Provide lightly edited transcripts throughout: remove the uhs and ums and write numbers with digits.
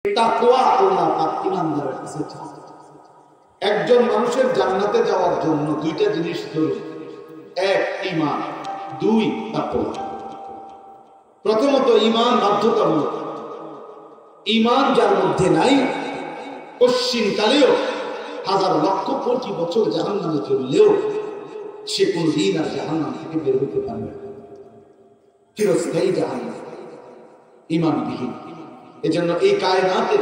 তাকওয়া আল্লাহ পাক ঈমানদারের কাছে চান। একজন মানুষের জান্নাতে যাওয়ার জন্য দুইটা জিনিস জরুরি, এক ঈমান, দুই তাকওয়া। প্রথমত ঈমান বাধ্যতামূলক। ঈমান যার মধ্যে নাই, পশ্চিম কালেও হাজার লক্ষ কোটি বছর জাহান্নামে চললেও সে কোনদিন আর জাহান্নাম থেকে বের হতে পারবে না, চিরস্থায়ী জাহান্নাম, ঈমানবিহীন। এজন্য এই কায়নাতে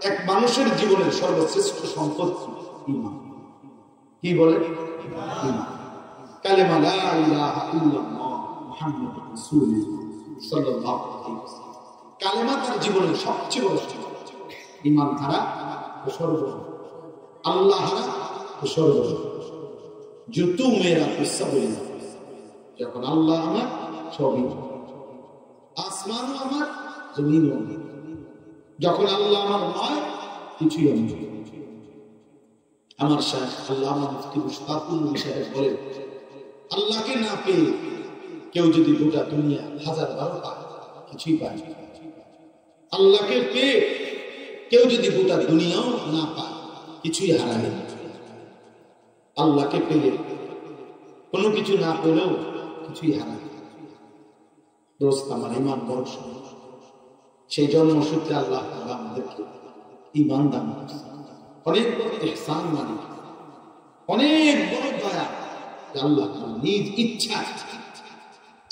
এক মানুষের জীবনের সর্বশ্রেষ্ঠ সম্পত্তি ঈমান। কি বলে? ঈমান। কালেমা লা ইলাহা ইল্লাল্লাহ মুহাম্মাদুর রাসূলুল্লাহ সাল্লাল্লাহু আলাইহি ওয়াসাল্লাম। কালেমা তার জীবনের সবচেয়ে বড় সম্পদ। ঈমান হারা তো সর্বনাশ, আল্লাহ হারা তো সর্বনাশ। যতু মেরা কিসসা বলি, যখন আল্লাহ আমার, সবই আসমানও আমার, জমিনও আমার। যখন আল্লাহ আমার নয়, কিছুই আমি। আমার শাইখ আল্লামা মুফতি মুশতাকুল সাহেব বলেন, আল্লাহকে না পেয়ে কেউ যদি গোটা দুনিয়া হাজার বারো পায়, কিছুই পায় না। আল্লাহকে পেয়ে কেউ যদি গোটা দুনিয়াও না পায়, কিছুই হারায় না। আল্লাহকে পেলে কোনো কিছু না পেলেও কিছুই হারায় না। দোস্ত, আমার ঈমান বড় সমস্যা। সেই জন্মসূত্রে আল্লাহ তাআলা আমাদেরকে ঈমান দান করেছেন। অনেক বড় ইহসান, মানে অনেক বড় দয়া। আল্লাহ তাআলা নিজ ইচ্ছা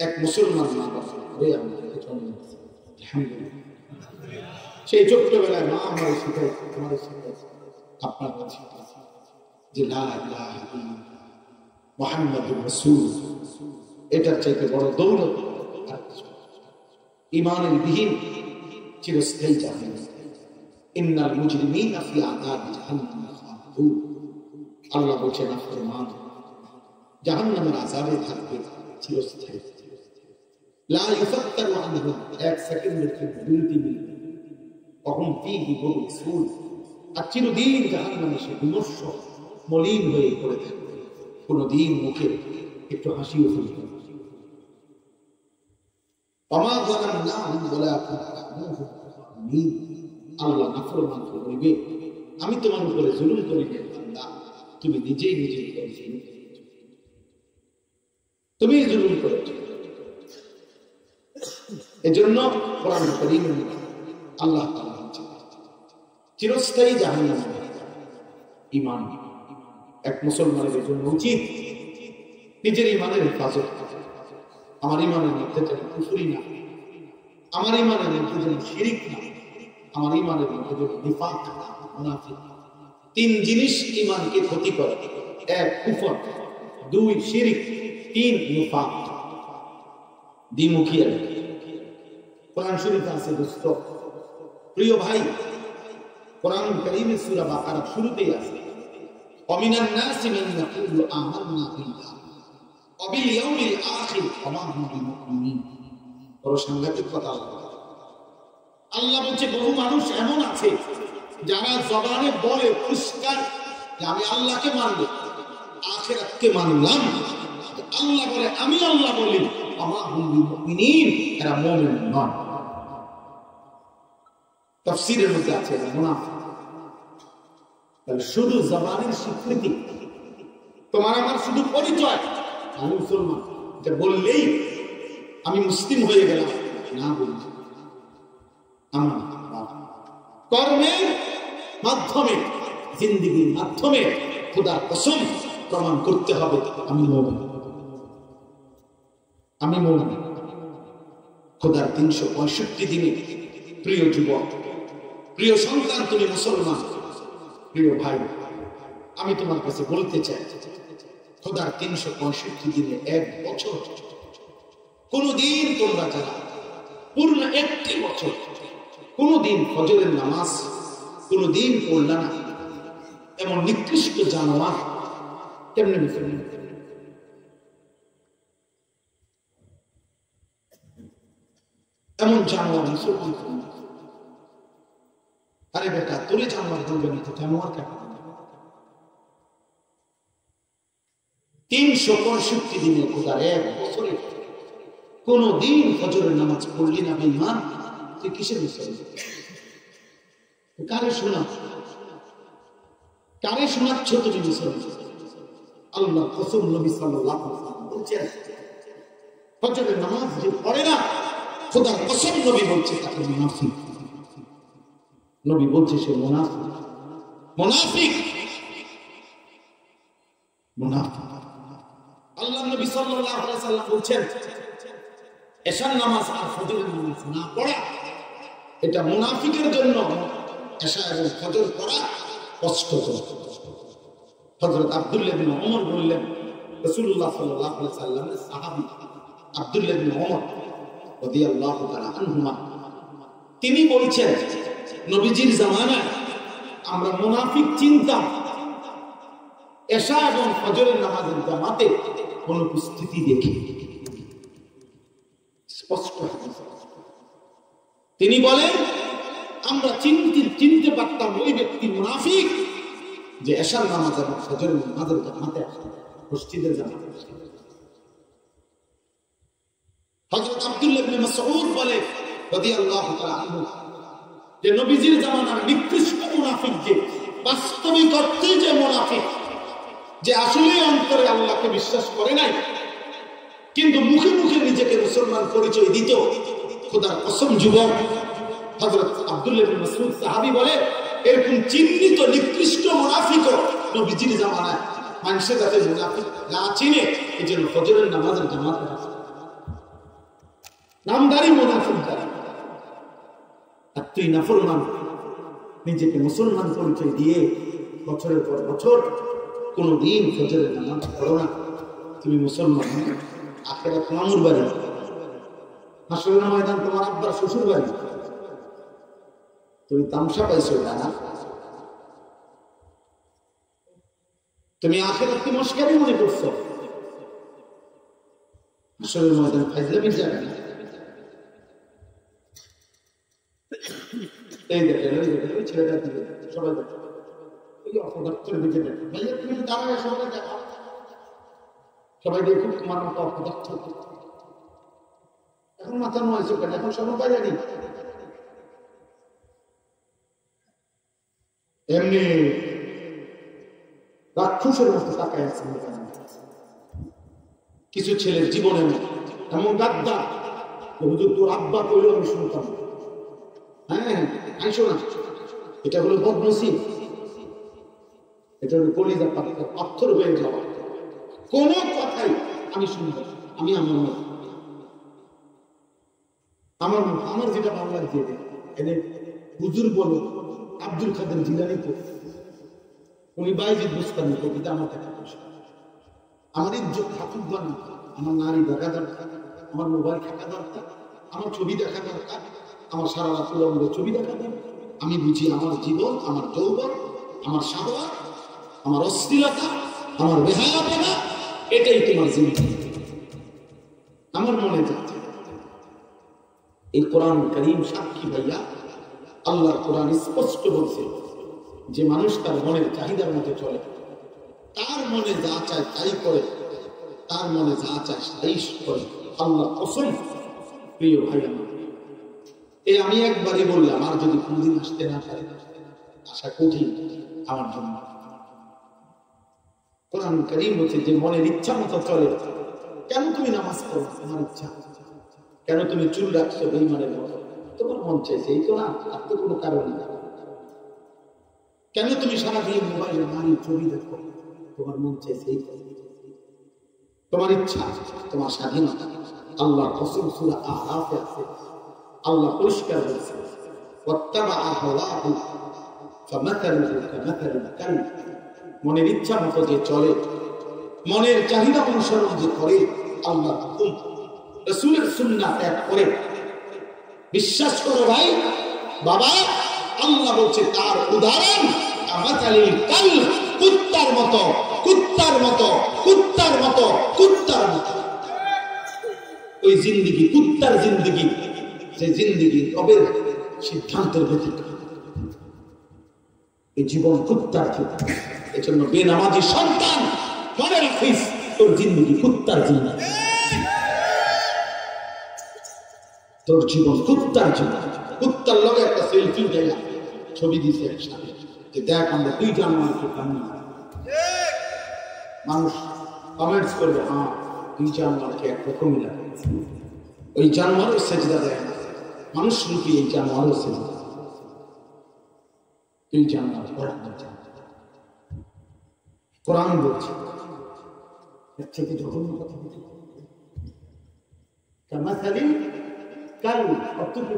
এক মুসলমান মানুষ করে আমাদেরকে জন্ম দিয়েছেন। আলহামদুলিল্লাহ। সেই ছোট্টবেলায় মা আমাদের শিখাইছে, আমাদের শিখাইছে, আপনার কাছে যে লা ইলাহা ইল্লাল্লাহ মুহাম্মাদুর রাসূলুল্লাহ, এটার চাইতে বড় দৌলত আর কিছু। ঈমানের বিহীন চিরস্থায়ী জাহান্নাম। ইন্নাল মুজরিমিনা ফি আযাবি জাহান্নাম খালিদুন। আল্লাহ বলেন, নাফরমান জাহান্নামের আযাবে থাকবে চিরস্থায়ী। লা ইউফাত্তারু আনহুম, এক সেকেন্ডের জন্য বিরতি মিলবে। ওহুম ফীহি মুবলিসুন, আর চিরদিন জাহান্নামে সে বিমর্ষ, মলিন হয়ে পড়ে থাকবে। কোনদিন মুখে একটু হাসিও ফুটবে না। ওমা যালামনাহুম ওয়ালাকিন কানূ যালিমিন। আল্লাহ নাফরমানকে বলবে, আমি তোমার উপরে জুলুম করি না বান্দা, তুমি নিজেই নিজের উপর জুলুম করেছ, তুমি জুলুম করেছ। এজন্য কোরআন কারীমে আল্লাহ তাআলা বলেছেন, চিরস্থায়ী জাহান্নাম ঈমান। এক মুসলমানের জন্য উচিত নিজের ঈমানের হেফাজত করা। আমার ঈমানের মধ্যে যেন কুফরি না, আমার ঈমানের মধ্যে যেন শিরিক না, আমার ঈমানের মধ্যে যেন নিফাক না, মুনাফিক। তিন জিনিস ঈমানকে ক্ষতি করে, এক কুফর, দুই শিরিক, তিন নিফাক, দ্বিমুখী। কোরআন শরীফে আছে দোস্ত, প্রিয় ভাই, কোরআন কারীমের সূরা বাকারা শুরুতেই আছে, ওয়ামিনান নাসি মান ইয়াকুলু আমান্না বিল্লাহি ওয়া বিল ইয়াউমিল আখির ওয়া মা হুম বিমুমিনিন। বড় সাংঘাতিক কথা। আল্লাহ বলছে, বহু মানুষ এমন আছে যারা জবানে বলে পরিষ্কার যে আমি আল্লাহকে মানব, আখিরাতকে মানলাম। আল্লাহ বলে, আমি আল্লাহ বলি, ওয়া মা হুম বিমুমিনিন, এরা মুমিন নয়। তাফসীরের মধ্যে আছে এরা মুনাফিক। তাহলে শুধু জবানের স্বীকৃতি, তোমার আমার শুধু পরিচয় আমি মুসলমান, এটা বললেই আমি মুসলিম হয়ে গেলাম, না বলছি। আমার কর্মের মাধ্যমে, জিন্দেগীর মাধ্যমে খোদার কসম প্রমাণ করতে হবে আমি মুমিন, আমি মুমিন। খোদার 365 দিনে প্রিয় যুবক, প্রিয় সন্তান, তুমি মুসলমান, প্রিয় ভাই, আমি তোমার কাছে বলতে চাই, খোদার 365 দিনে এক বছর কোনদিন তোমরা যারা পূর্ণ একটি বছর কোনদিন ফজরের নামাজ কোনদিন পড়লা না, এমন নিকৃষ্ট জানোয়ার কেমনে মুসলমান? এমন জানোয়ার মুসলমান? আরে বেটা, তোরে জানোয়ার বলবে না তো জানোয়ার কেন? 365 দিনে খোদার এক বছরে কোনদিন ফজরের নামাজ পড়লি না বেঈমান, তুই কিসের মুসলমান? কারে শোনাচ্ছ? কারে শোনাচ্ছ তুমি মুসলমান? আল্লাহ কসম, নবী সাল্লাল্লাহু আলাইহি ওয়াসাল্লাম বলছেন, ফজরের নামাজ যে পড়ে না, খোদার কসম নবী বলছে তাকে মুনাফিক। নবী বলছে সে মুনাফিক, মুনাফিক, মুনাফিক। আল্লাহ নবী সাল্লাল্লাহু আলাইহি ওয়াসাল্লাম বলছেন, এশার নামাজ আর ফজরের নামাজ না পড়া এটা মুনাফিকের জন্য এশা এবং ফজর পড়া কষ্টকর। হযরত আব্দুল্লাহ ইবনে ওমর বললেন, রাসূলুল্লাহ সাল্লাল্লাহু আলাইহি ওয়াসাল্লামের সাহাবী আব্দুল্লাহ ইবনে ওমর রাদিয়াল্লাহু তাআলা আনহুমা, তিনি বলছেন, নবীজির জামানায় আমরা মুনাফিক চিনতাম এশা এবং ফজরের নামাজের জামাতে অনুপস্থিতি দেখে। স্পষ্ট। তিনি বলেন, আমরা চিনতে পারতাম ওই ব্যক্তি মুনাফিক যে এশার নামাজ এবং ফজরের নামাজের জামাতে মসজিদের জামাতে। হযরত আব্দুল্লাহ ইবনে মাসউদ বলে রাদিয়াল্লাহু তাআলা আনহু, যে নবীজির জামানার নিকৃষ্ট মুনাফিক, যে বাস্তবিক অর্থে যে মুনাফিক, যে আসলে অন্তরে আল্লাহকে বিশ্বাস করে নাই কিন্তু মুখে মুখে নিজেকে মুসলমান পরিচয় দিত, খোদার কসম যুবক, হযরত আব্দুল্লাহ ইবনে মাসউদ সাহাবী বলে, এরকম চিহ্নিত নিকৃষ্ট মুনাফিক নবীজির জামানায় মানুষের যাতে মুনাফিক না চিনে, এই জন্য ফজরের নামাজের জামাতে নামদারি মুনাফিক যারা। আর তুই নাফরমান, নিজেকে মুসলমান পরিচয় দিয়ে বছরের পর বছর কোনদিন ফজরের নামাজ পড়ো না, তুমি মুসলমান। আখিরাত মামুর বাড়ি, হাসরের ময়দান তোমার আব্বার শ্বশুর বাড়ি। তুমি তামসা পাইছো না, তুমি আখিরাতকে মস্কারি মনে করছো। হাসরের ময়দান ফাইজলামির জায়গা না। এই দেখেন, ওই ছেলেটার দিকে সবাই দেখে, ওই অপদার্থের দিকে দেখে, ভাইয়া তুমি দাঁড়ায় সবাই দেখো, সবাই দেখুক তোমার মতো অপদার্থ। এখন মাথা নয় কেন? এখন সময় জানি এমনি রাক্ষসের মতো তাকায় আছে। কিছু ছেলের জীবনে এমন গাদ্দা, হুজুর তোর আব্বা কইল আমি শুনতাম, হ্যাঁ আইসো না, এটা হলো বদনসিব, এটা হলো কলিজা পাথর হয়ে যাওয়া। কোন কথাই আমি শুনবো, আমি আমার যেটা ভালো লাগছে, এদের হুজুর বলো আব্দুল কাদের জিলানী তো, উনি বাইজিদ বুস্তানি কবিতা আমার টাকা পয়সা, আমার ইজ্জত থাকুক বা না, আমার নারী দেখা দরকার, আমার মোবাইল থাকা দরকার, আমার ছবি দেখা দরকার, আমার সারা রাত উলঙ্গ ছবি দেখা দরকার। আমি বুঝি আমার জীবন, আমার যৌবন, আমার সাহস, আমার অশ্লীলতা, আমার বেহায়াপনা, এটাই তোমার জিন্দেগি। আমার মনে যাচ্ছে এই কোরআন কারীম সাক্ষী ভাইয়া, আল্লাহর কোরআন স্পষ্ট বলছে যে মানুষ তার মনের চাহিদার মতো চলে, তার মনে যা চায় তাই করে, তার মনে যা চায় তাই করে। আল্লাহ কসম, প্রিয় ভাই আমার, এই আমি একবারই বললাম, আর যদি কোনদিন আসতে না পারে আশা কঠিন আমার জন্য। কোরআন কারীম বলছে যে মনের ইচ্ছা মতো চলে। কেন তুমি নামাজ পড়ো? তোমার ইচ্ছা। কেন তুমি চুল রাখছো বেঈমানের মতো? তোমার মন চাইছে, এই তো না, আর তো কোনো কারণ নেই। কেন তুমি সারাদিন মোবাইলে নারীর ছবি দেখো? তোমার মন চাইছে, এই তোমার ইচ্ছা, তোমার স্বাধীনতা। আল্লাহ কসম সূরা আরাফে আছে, আল্লাহ পরিষ্কার বলছে, ওয়াত্তাবা হাওয়াহু ফামাতালুহু কামাতালিল কালব। মনের ইচ্ছা মতো যে চলে, মনের চাহিদা অনুসরণ যে করে, আল্লাহ হুকুম রাসূলের সুন্নাহ ত্যাগ করে, বিশ্বাস করো ভাই বাবা, আল্লাহ বলছে তার উদাহরণ কামাতালিল কালব, কুত্তার মতো, কুত্তার মতো, কুত্তার মতো, কুত্তার মতো। ওই জিন্দেগি কুত্তার জিন্দেগি, যে জিন্দেগি রবের সিদ্ধান্তের ব্যতিক্রম। এই জীবন কুত্তার জীবন। এজন্য বেনামাজি সন্তান মনে রাখিস, তোর জিন্দেগি কুত্তার জিন্দেগি, তোর জীবন কুত্তার জীবন। কুত্তার লগে একটা সেলফি দেয়া ছবি দিছে একসাথে যে দেখ আমরা 2 জানুয়ারিকে কান্না। মানুষ কমেন্টস করবে হ্যাঁ 2 জানুয়ারিকে একরকমই লাগে, ওই জানুয়ারিও সেজদা দেয় না মানুষ রূপী, এই জানুয়ারিও সেজদা 2 জানুয়ারি কোরআন বলছে। এর থেকে জঘন্য কথা বলছে কামাসালি কাল অত্যন্ত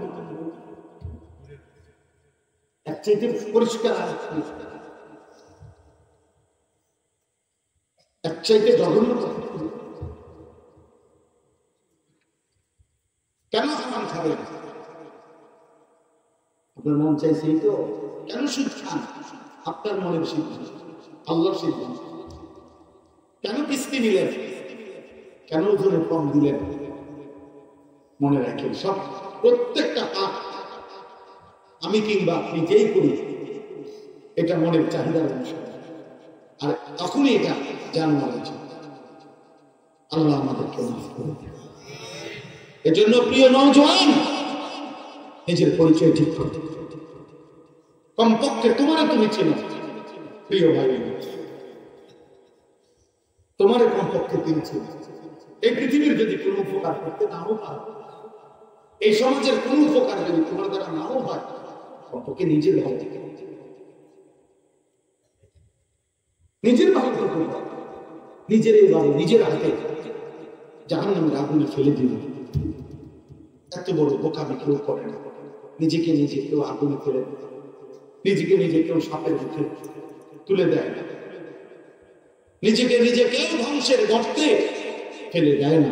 এর চাইতে পরিষ্কার এর চাইতে জঘন্য কথা। কেন হারাম খাবেন? আপনার মন চাইছে তো, কেন সুদ খান? আপনার মনের সিদ্ধান্ত, আল্লাহর সিদ্ধান্ত। কেন কিস্তি নিলেন? কেন ওজনে কম দিলেন? মনে রাখেন সব প্রত্যেকটা পাপ আমি কিংবা আপনি যেই করি এটা মনের চাহিদার অংশ, আর তখনই এটা জানোয়ার। আল্লাহ আমাদেরকে মাফ করে দেন। এজন্য প্রিয় নওজোয়ান, নিজের পরিচয় ঠিক করতে, কমপক্ষে তোমার তুমি চেনো প্রিয় ভাই, তোমার কমপক্ষে তিনি চেনো। এই পৃথিবীর যদি কোনো উপকার করতে নাও পারো, এই সমাজের কোন উপকার যদি তোমার দ্বারা নাও হয়, কমপক্ষে নিজের ভালো থেকে নিজের ভালো করতে, নিজের এইভাবে নিজের হাতে জাহান্নামের আগুনে ফেলে দিবে। এত বড় বোকামি কেউ করে না। নিজেকে নিজে কেউ আগুনে ফেলে দেয়, নিজেকে নিজে কেউ সাপের মুখে তুলে দেয় না, নিজেকে নিজে কেউ ধ্বংসের গর্তে ফেলে দেয় না।